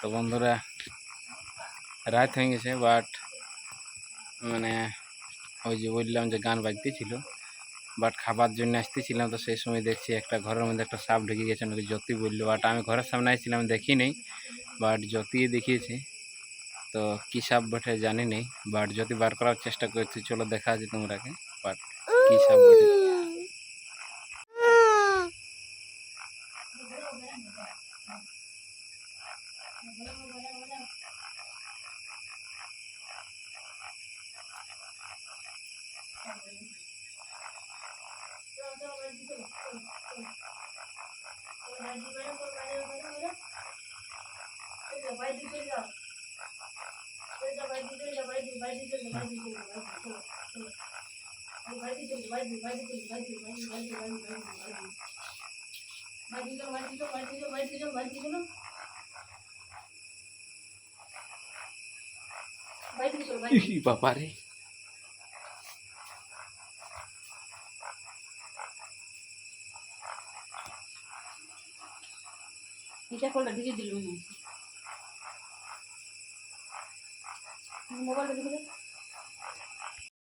তো বন্ধুরা রাত হয়ে গেছে, বাট মানে ওই যে বললাম যে গান বাজতেছিল, বাট খাবার জন্য আসতেছিলাম। তো সেই সময় দেখছি একটা ঘরের মধ্যে একটা সাপ ঢুকে গেছে, নাকি জ্যোতি বললো। বাট আমি ঘরের সামনে আসছিলাম, দেখি নেই, বাট জ্যোতি দেখিয়েছি। তো কী সাপ বটে জানি নেই, বাট জ্যোতি বার করার চেষ্টা করছি। চলো দেখা আছে তোমরাকে, বাট কী সাপ বটে। বাবা রে, এটা করলে ঢুকে দিল মোবাইলটা ঢুকে